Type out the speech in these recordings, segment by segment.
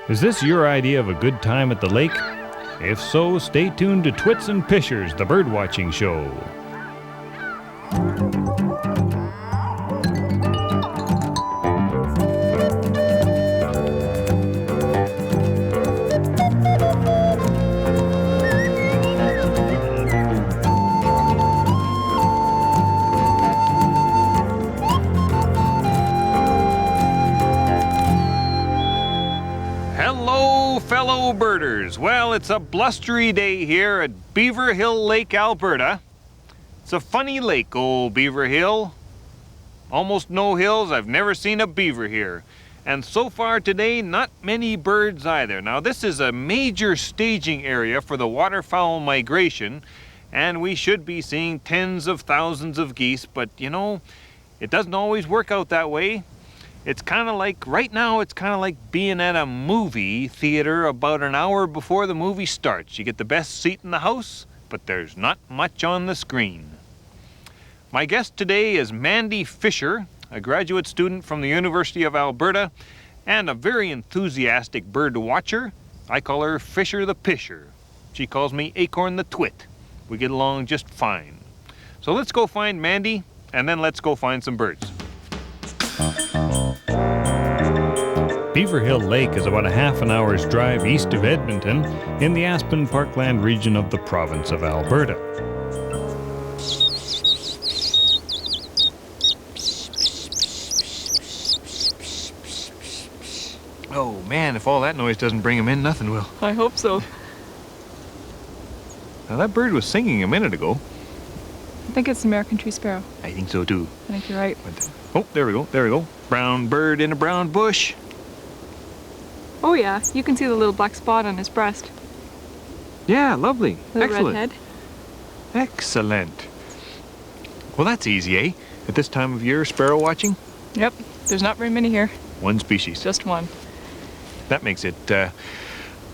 Is this your idea of a good time at the lake? If so, stay tuned to Twits and Pishers, the birdwatching show. Fellow birders, well, it's a blustery day here at Beaverhill Lake, Alberta. It's a funny lake, old Beaverhill. Almost no hills, I've never seen a beaver here. And so far today, not many birds either. Now, this is a major staging area for the waterfowl migration, and we should be seeing tens of thousands of geese, but you know, it doesn't always work out that way. It's kind of like, right now, it's kind of like being at a movie theater about an hour before the movie starts. You get the best seat in the house, but there's not much on the screen. My guest today is Mandy Fisher, a graduate student from the University of Alberta and a very enthusiastic bird watcher. I call her Fisher the Pisher. She calls me Acorn the Twit. We get along just fine. So let's go find Mandy, and then let's go find some birds. Beaverhill Lake is about a half an hour's drive east of Edmonton in the Aspen Parkland region of the province of Alberta. Oh man, if all that noise doesn't bring him in, nothing will. I hope so. Now that bird was singing a minute ago. I think it's the American tree sparrow. I think so too. I think you're right. Oh, there we go. Brown bird in a brown bush. Oh yeah, you can see the little black spot on his breast. Yeah, lovely. The Excellent. red head. Excellent. Well, that's easy, eh? At this time of year, sparrow watching? Yep, there's not very many here. One species. Just one. That makes it,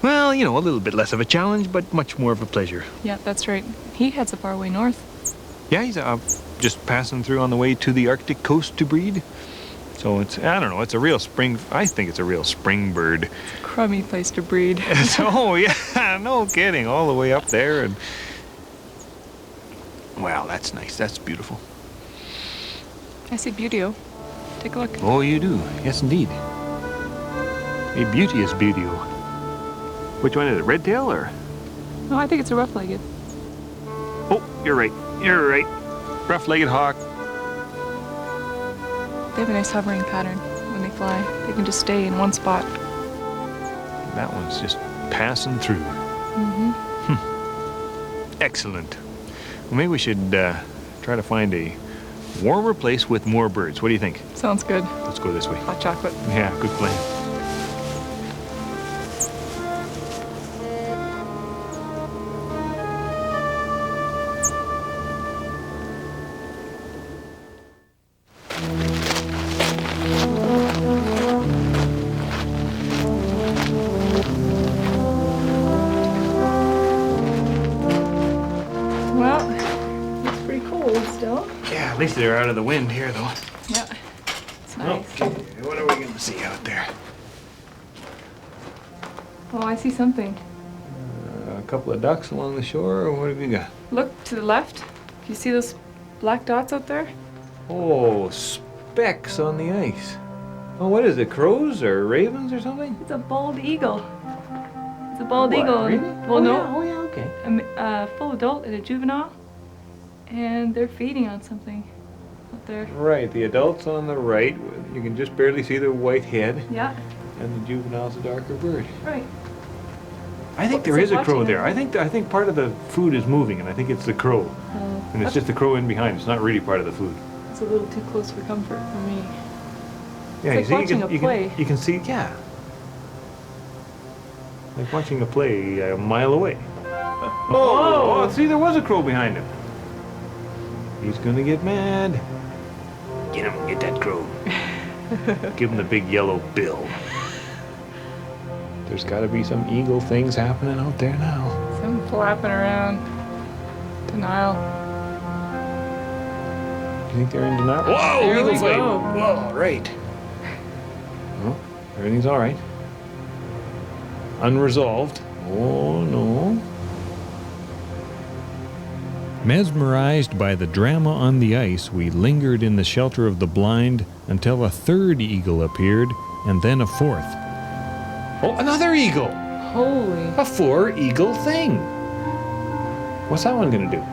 well, you know, a little bit less of a challenge, but much more of a pleasure. Yeah, that's right. He heads up far way north. Yeah, he's just passing through on the way to the Arctic coast to breed. So it's, I don't know, it's a real spring, I think it's a real spring bird. It's a crummy place to breed. So, yeah, no kidding, all the way up there. And wow, that's nice, that's beautiful. I see Beautyo. Take a look. Oh, you do, yes indeed. A beauteous Beautyo. Which one is it, red tail or? No, I think it's a rough-legged. Oh, you're right. Rough-legged hawk. They have a nice hovering pattern when they fly. They can just stay in one spot. That one's just passing through. Mm-hmm. Excellent. Well, maybe we should try to find a warmer place with more birds. What do you think? Sounds good. Let's go this way. Hot chocolate. Yeah, good plan. At least they're out of the wind here, though. Yeah, it's nice. Okay, what are we going to see out there? Oh, I see something. A couple of ducks along the shore, or what have you got? Look to the left. Do you see those black dots out there? Oh, specks on the ice. Oh, what is it, crows or ravens or something? It's a bald eagle. It's a bald What, eagle. really? Well, no. Yeah. Oh, yeah, okay. A full adult and a juvenile. And they're feeding on something up there. Right, the adult's on the right. You can just barely see the white head. Yeah. And the juvenile's a darker bird. Right. I think there is a crow there. I think part of the food is moving, and I think it's the crow. And it's just the crow in behind. It's not really part of the food. It's a little too close for comfort for me. Yeah, It's like watching a play. You can see, yeah. Like watching a play a mile away. Oh, see, there was a crow behind him. He's gonna get mad. Get him, get that crow. Give him the big yellow bill. There's gotta be some eagle things happening out there now. Some flapping around. Denial. You think they're in denial? Whoa, There eagle we flight. go. Whoa, right. Well, everything's all right. unresolved. Oh no. Mesmerized by the drama on the ice, we lingered in the shelter of the blind until a third eagle appeared, and then a fourth. Oh, another eagle! Holy. A 4-eagle thing. What's that one gonna do?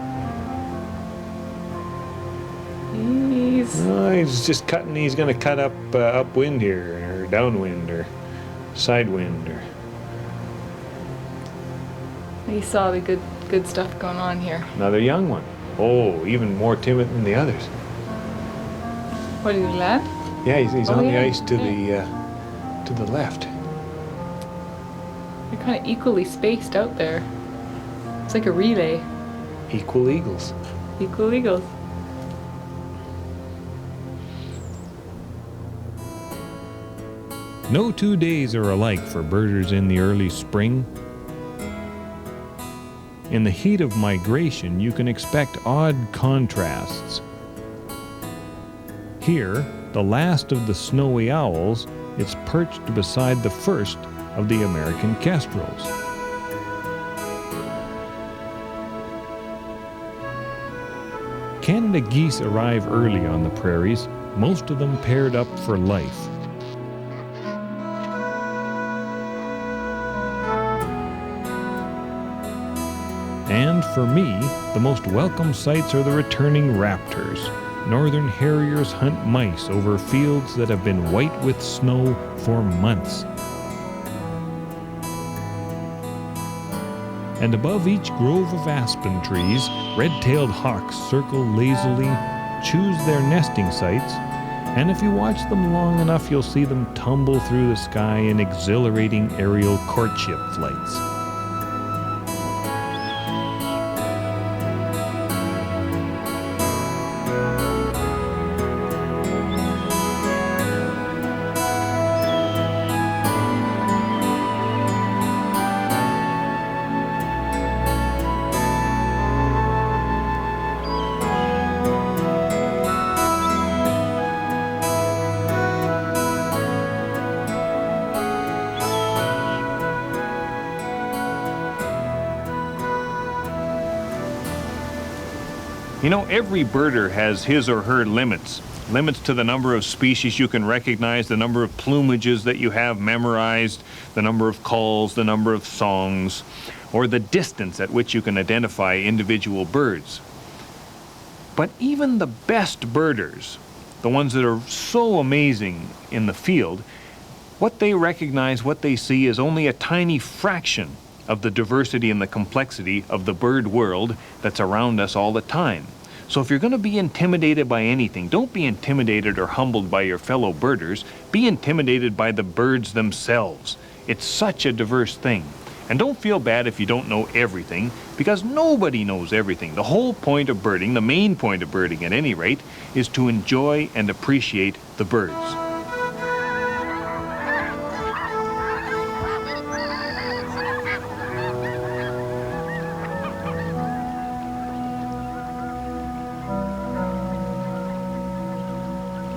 Oh, he's just cutting. He's gonna cut up upwind here, or downwind, or sidewind, or. He saw the good stuff going on here. Another young one. Oh, even more timid than the others. What, did he land? Yeah, he's Oh, on yeah, the ice to yeah. the left. They're kind of equally spaced out there. It's like a relay. Equal eagles. Equal eagles. No 2 days are alike for birders in the early spring. In the heat of migration, you can expect odd contrasts. Here, the last of the snowy owls is perched beside the first of the American kestrels. Canada geese arrive early on the prairies, most of them paired up for life. And for me, the most welcome sights are the returning raptors. Northern harriers hunt mice over fields that have been white with snow for months. And above each grove of aspen trees, red-tailed hawks circle lazily, choose their nesting sites, and if you watch them long enough, you'll see them tumble through the sky in exhilarating aerial courtship flights. You know, every birder has his or her limits. Limits to the number of species you can recognize, the number of plumages that you have memorized, the number of calls, the number of songs, or the distance at which you can identify individual birds. But even the best birders, the ones that are so amazing in the field, what they recognize, what they see is only a tiny fraction of the diversity and the complexity of the bird world that's around us all the time. So if you're going to be intimidated by anything, don't be intimidated or humbled by your fellow birders. Be intimidated by the birds themselves. It's such a diverse thing. And don't feel bad if you don't know everything, because nobody knows everything. The whole point of birding, the main point of birding at any rate, is to enjoy and appreciate the birds.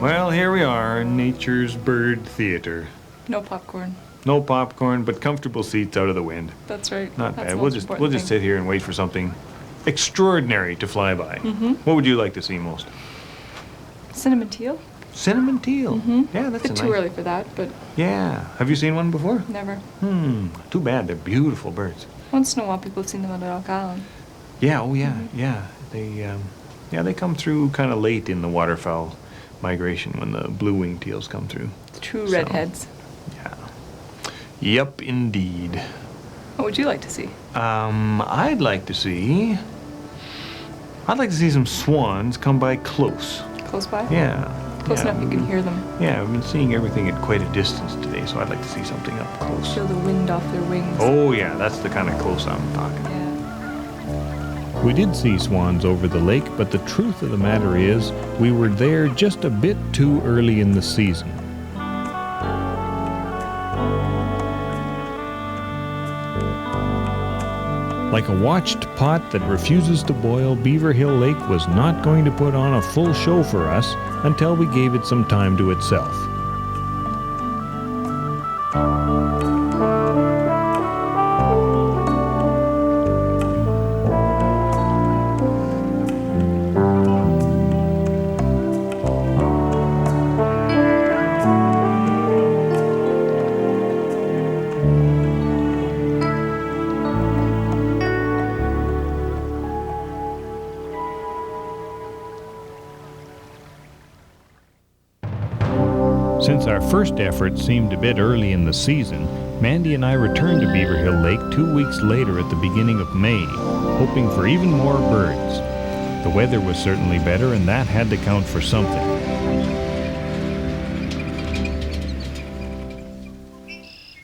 Well, here we are in nature's bird theater. No popcorn. No popcorn, but comfortable seats out of the wind. That's right. Not That's bad. the We'll most just important thing. sit here and wait for something extraordinary to fly by. Mm-hmm. What would you like to see most? Cinnamon teal. Cinnamon teal. Mm-hmm. Yeah, that's a bit a too nice. early for that, but Yeah. Have you seen one before? never. Too bad. They're beautiful birds. Once in a while, people have seen them on Rock Island. Yeah. Oh, yeah. Mm-hmm. Yeah. They come through kind of late in the waterfowl migration when the blue-winged teals come through. True So, redheads. Yeah. Yep, indeed. What would you like to see? I'd like to see some swans come by close. Close by? Yeah. Close yeah. enough you can hear them. Yeah, I've been seeing everything at quite a distance today, so I'd like to see something up close. Feel the wind off their wings. Oh yeah, that's the kind of close I'm talking. Yeah. We did see swans over the lake, but the truth of the matter is, we were there just a bit too early in the season. Like a watched pot that refuses to boil, Beaverhill Lake was not going to put on a full show for us until we gave it some time to itself. Since our first effort seemed a bit early in the season, Mandy and I returned to Beaverhill Lake 2 weeks later at the beginning of May, hoping for even more birds. The weather was certainly better, and that had to count for something.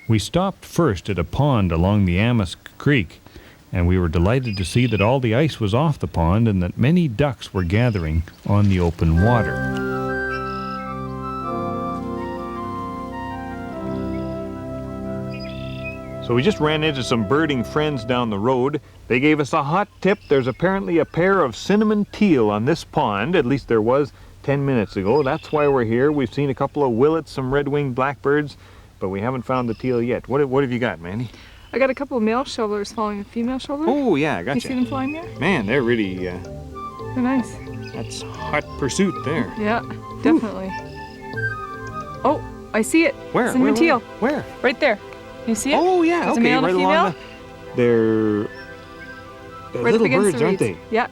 We stopped first at a pond along the Amos Creek, and we were delighted to see that all the ice was off the pond and that many ducks were gathering on the open water. So we just ran into some birding friends down the road. They gave us a hot tip. There's apparently a pair of cinnamon teal on this pond. At least there was 10 minutes ago. That's why we're here. We've seen a couple of willets, some red-winged blackbirds, but we haven't found the teal yet. What have you got, Mandy? I got a couple of male shovelers following a female shoveler. Oh, yeah, I gotcha. You see them flying there? Man, they're really, They're nice. that's hot pursuit there. Yeah, definitely. Oh, I see it. Where? Cinnamon teal. Where? Right there. You see it? Oh, yeah, There's okay, a male and right a along female. They're Right little up against birds, the aren't reeds. they? Yeah.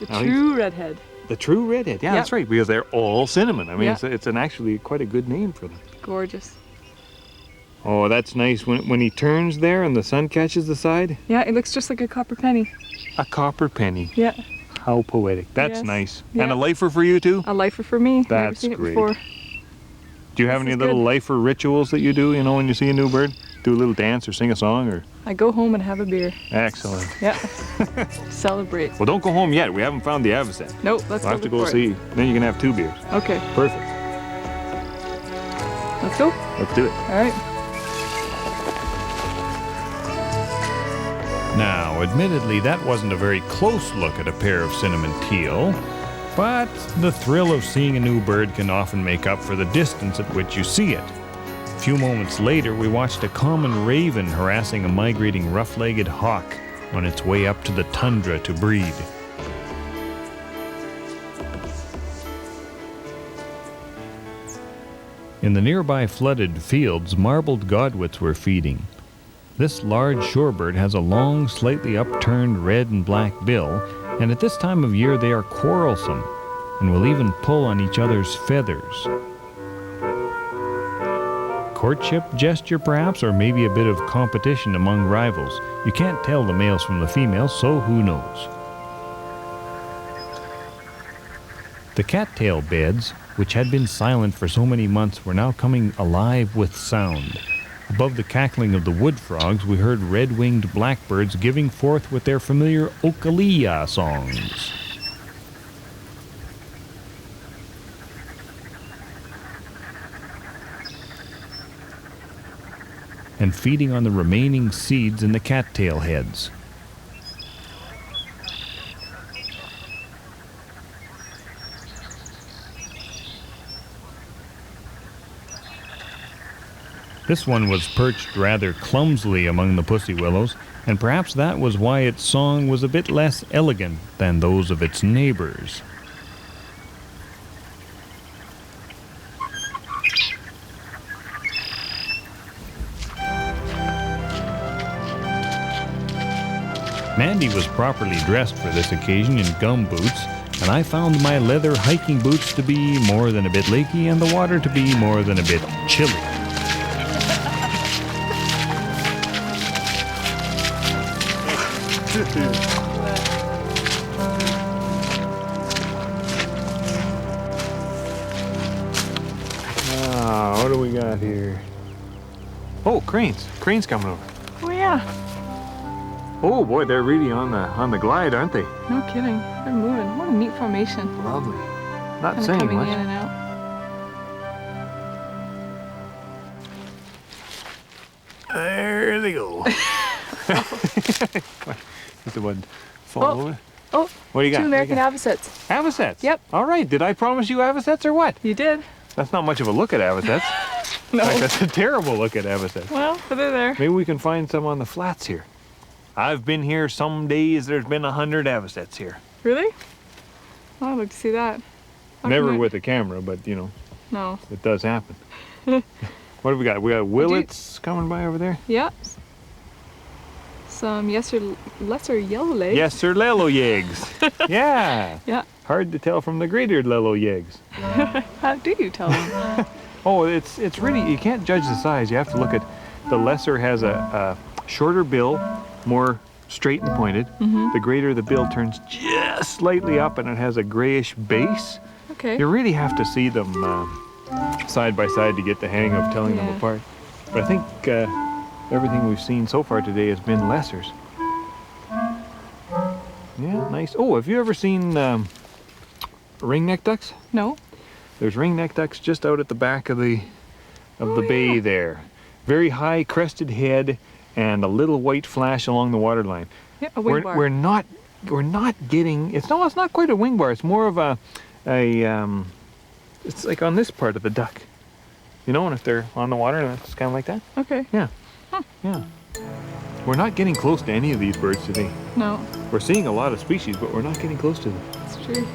The Now true redhead. The true redhead. Yeah, Yep. that's right, because they're all cinnamon. I mean, Yeah. it's an actually quite a good name for them. Gorgeous. Oh, that's nice. When he turns there and the sun catches the side, Yeah, it looks just like a copper penny. a copper penny. Yeah. How poetic. That's Yes. nice. Yeah. And a lifer for you too? A lifer for me. Never That's seen it great. before. Do you have This any is little good. lifer rituals that you do, when you see a new bird? Do a little dance or sing a song or? I go home and have a beer. Excellent. Yeah. Celebrate. Well, don't go home yet. We haven't found the avocet. Nope, let's We'll have to look go for see. Then you can have 2 beers. It. Okay, Perfect. let's go. Let's do it. All right. Now, admittedly, that wasn't a very close look at a pair of cinnamon teal, but the thrill of seeing a new bird can often make up for the distance at which you see it. A few moments later, we watched a common raven harassing a migrating rough-legged hawk on its way up to the tundra to breed. In the nearby flooded fields, marbled godwits were feeding. This large shorebird has a long, slightly upturned red and black bill, and at this time of year they are quarrelsome and will even pull on each other's feathers. Courtship gesture, perhaps, or maybe a bit of competition among rivals. You can't tell the males from the females, so who knows? The cattail beds, which had been silent for so many months, were now coming alive with sound. Above the cackling of the wood frogs, we heard red-winged blackbirds giving forth with their familiar okalea songs. And feeding on the remaining seeds in the cattail heads. This one was perched rather clumsily among the pussy willows, and perhaps that was why its song was a bit less elegant than those of its neighbors. Mandy was properly dressed for this occasion in gum boots, and I found my leather hiking boots to be more than a bit leaky and the water to be more than a bit chilly. What do we got here? Oh, cranes. Cranes coming over. Oh yeah. Oh boy, they're really on the glide, aren't they? No kidding. They're moving. What a neat formation. Lovely. Not Kind of saying coming much. in and out. There they go. Is the one fall over? Oh, What do you got? 2 What American do you avocets. got? Avocets? Yep. All right. Did I promise you avocets or what? You did? That's not much of a look at avocets. No. In fact, that's a terrible look at avocets. Well, but they're there. Maybe we can find some on the flats here. I've been here some days. There's been 100 avocets here. Really? Oh, I'd like to see that. How Never come with a camera, but No. it does happen. What have we got? We got willets coming by over there. Yeah. Some lesser yellow legs. Yes, sir, lelo yegs. Yeah. Yeah. Hard to tell from the greater lelo yegs. How do you tell them? Oh, it's really, you can't judge the size. You have to look at, the lesser has a shorter bill, more straight and pointed. The greater the bill turns just slightly up and it has a grayish base. Okay. You really have to see them side by side to get the hang of telling them apart. But I think everything we've seen so far today has been lessers. Yeah, nice. Oh, have you ever seen ringneck ducks? No. There's ringneck ducks just out at the back of the bay there. Very high crested head and a little white flash along the waterline. Yeah, a wing bar. We're not getting, it's not quite a wing bar. It's more of it's like on this part of the duck. You know, and if they're on the water, it's kind of like that. Okay. Yeah. Huh. Yeah. We're not getting close to any of these birds today. No. We're seeing a lot of species, but we're not getting close to them. It's true.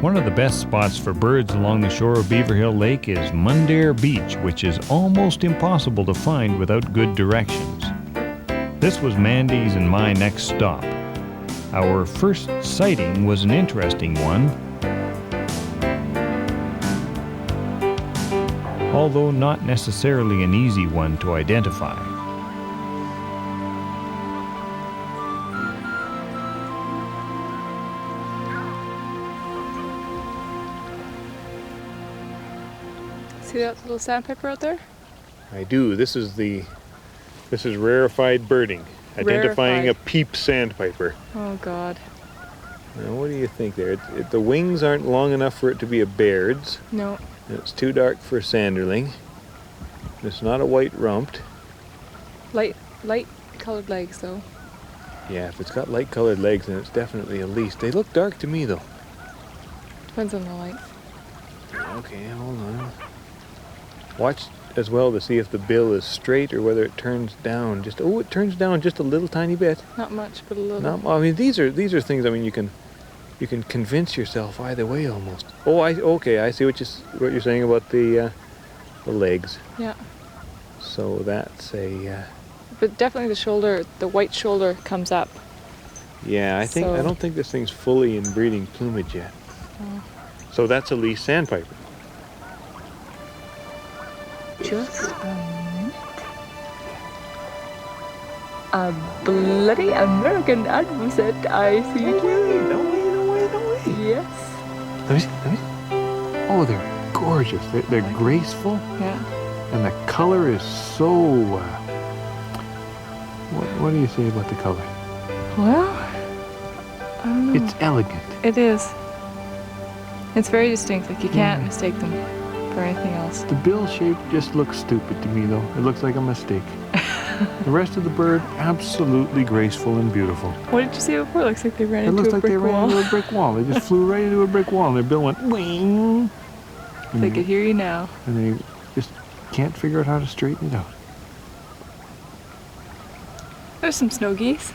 One of the best spots for birds along the shore of Beaverhill Lake is Mundare Beach, which is almost impossible to find without good directions. This was Mandy's and my next stop. Our first sighting was an interesting one, although not necessarily an easy one to identify. See that little sandpiper out there? I do. This is rarefied birding, identifying a peep sandpiper. Oh God. Now, what do you think there? The wings aren't long enough for it to be a Baird's. No. It's too dark for a sanderling. It's not a white rumped. Light colored legs though. Yeah, if it's got light colored legs, then it's definitely a least. They look dark to me though. Depends on the light. Okay, hold on. Watch as well to see if the bill is straight or whether it turns down. It turns down just a little tiny bit. Not much, but a little. I mean, these are things. I mean, you can convince yourself either way almost. Oh, okay. I see what you're saying about the legs. Yeah. So that's a. But definitely the white shoulder comes up. Yeah, I don't think this thing's fully in breeding plumage yet. Oh. So that's a least sandpiper. Just a minute. A bloody American avocet, I see. No way. Yes. Let me see. Oh, they're gorgeous. They're graceful. Yeah. And the color is so... what do you say about the color? Well, I don't know. It's elegant. It is. It's very distinct. Like you can't mistake them for anything else. The bill shape just looks stupid to me, though. It looks like a mistake. The rest of the bird, absolutely graceful and beautiful. What did you say before? It looks like they ran It into looks a like brick they wall. ran into a brick wall. They just flew right into a brick wall, and their bill went wing. They could hear you now. And they just can't figure out how to straighten it out. There's some snow geese.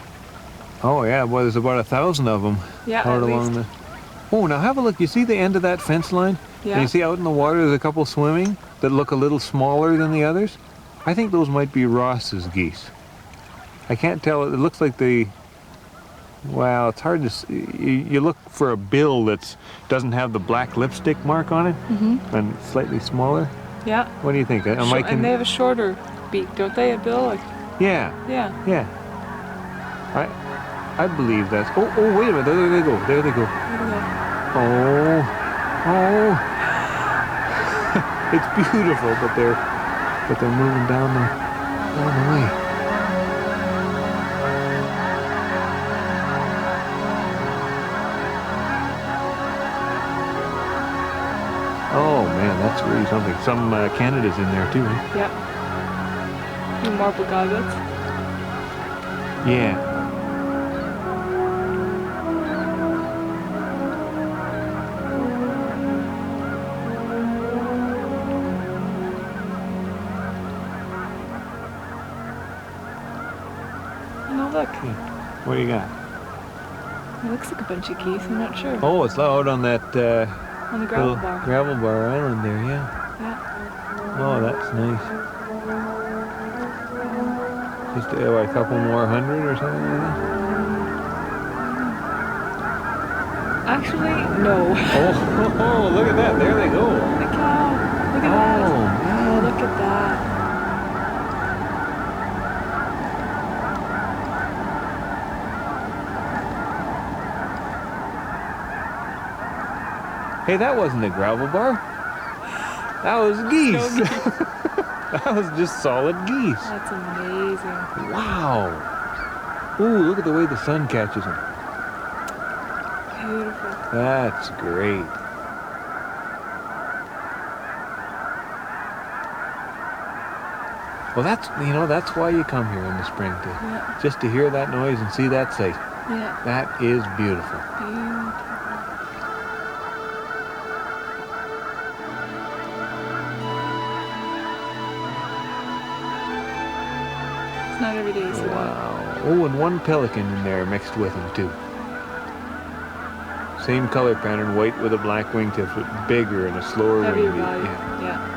Oh yeah, well there's about 1,000 of them Yeah, out at along least. the. Oh, now have a look. You see the end of that fence line? Yeah. And you see out in the water there's a couple swimming that look a little smaller than the others? I think those might be Ross's geese. I can't tell. It looks like well, it's hard to see. You look for a bill that doesn't have the black lipstick mark on it and slightly smaller. Yeah. What do you think? And they have a shorter beak, don't they, a bill? Like, Yeah. yeah. I believe that's. Oh, wait a minute. There they go. There they go. Oh. It's beautiful, but they're moving down the way. Oh man, that's really something. Some Canada's in there too. Eh? Yeah. The marble godwits. Yeah. No, look. What do you got? It looks like a bunch of geese. I'm not sure. Oh, it's out on that On the gravel little bar. gravel bar island there, yeah. Yeah. Oh, that's nice. Just a couple more hundred or something like that? Actually, no. Oh, look at that. There they go. Holy cow. Look at that. Oh, man. Look at that. Hey, that wasn't a gravel bar. That was geese. No geese. That was just solid geese. That's amazing. Wow. Ooh, look at the way the sun catches them. Beautiful. That's great. Well, that's why you come here in the spring Yeah. just to hear that noise and see that sight. Yeah. That is beautiful. Beautiful. It's not every day you see that. Wow. Oh, and one pelican in there mixed with them too. Same color pattern, white with a black wingtip, but bigger and a slower Heavier wingbeat. body. Yeah. Yeah.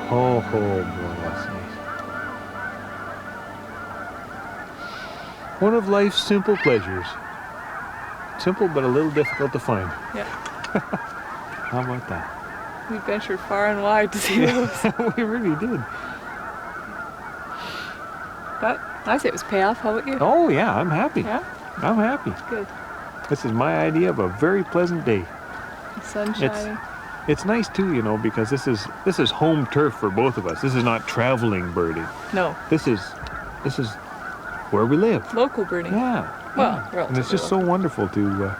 Oh, boy, that's nice. One of life's simple pleasures. Simple, but a little difficult to find. Yeah. How about that? We ventured far and wide to see those. We really did. But I say it was payoff. How about you? Oh, yeah, I'm happy. Yeah? I'm happy. Good. This is my idea of a very pleasant day. The sun's shining. It's nice too, you know, because this is home turf for both of us. This is not traveling birding. No. This is where we live. Local birding. Yeah. Well, yeah. And it's just relatively so wonderful to,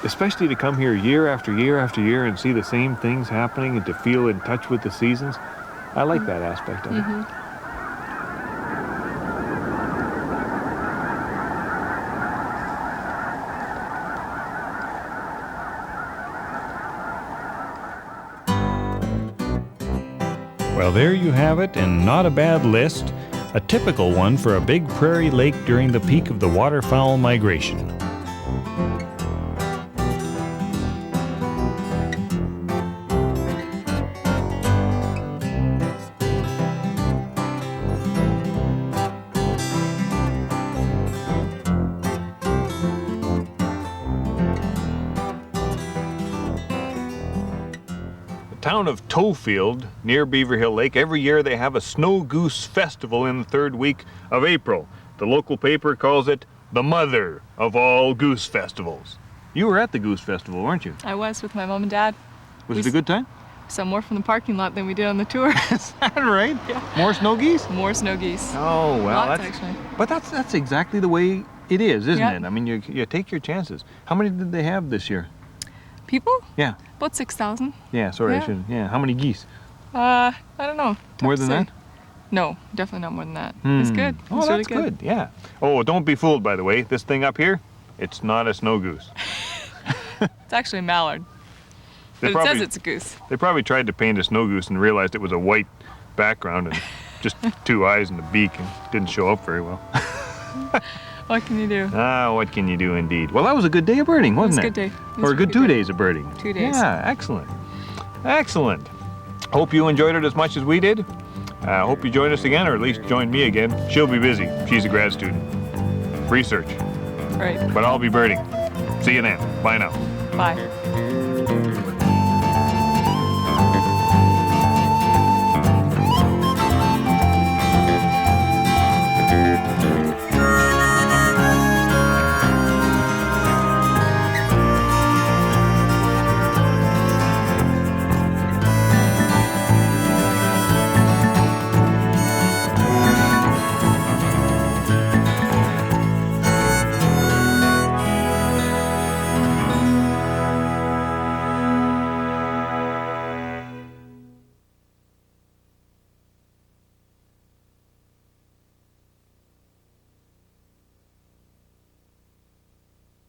especially to come here year after year after year and see the same things happening and to feel in touch with the seasons. I like that aspect of it. Mm-hmm. Well, there you have it, and not a bad list. A typical one for a big prairie lake during the peak of the waterfowl migration. Town of Tofield, near Beaverhill Lake, every year they have a snow goose festival in the third week of April. The local paper calls it the mother of all goose festivals. You were at the goose festival, weren't you? I was with my mom and dad. Was it a good time? Saw more from the parking lot than we did on the tour. Is that right? Yeah. More snow geese? More snow geese. Oh, well, Lots, actually. But that's exactly the way it is, isn't Yeah. it? I mean, you take your chances. How many did they have this year? People? Yeah. About 6,000. Yeah, sorry, I Yeah. shouldn't. Yeah, how many geese? I don't know. Tough More to than say. that? No, definitely not more than that. It's good. Oh, It's really that's good. Yeah. Oh, don't be fooled, by the way. This thing up here, it's not a snow goose. It's actually a mallard. But it says it's a goose. They probably tried to paint a snow goose and realized it was a white background and just two eyes and a beak and didn't show up very well. What can you do? Ah, what can you do indeed? Well, that was a good day of birding, wasn't it? It was a good day. It was Or a good really 2 days of birding. 2 days. Yeah, excellent. Excellent. Hope you enjoyed it as much as we did. Hope you join us again, or at least join me again. She'll be busy. She's a grad student. Research. Right. But I'll be birding. See you then. Bye now. Bye.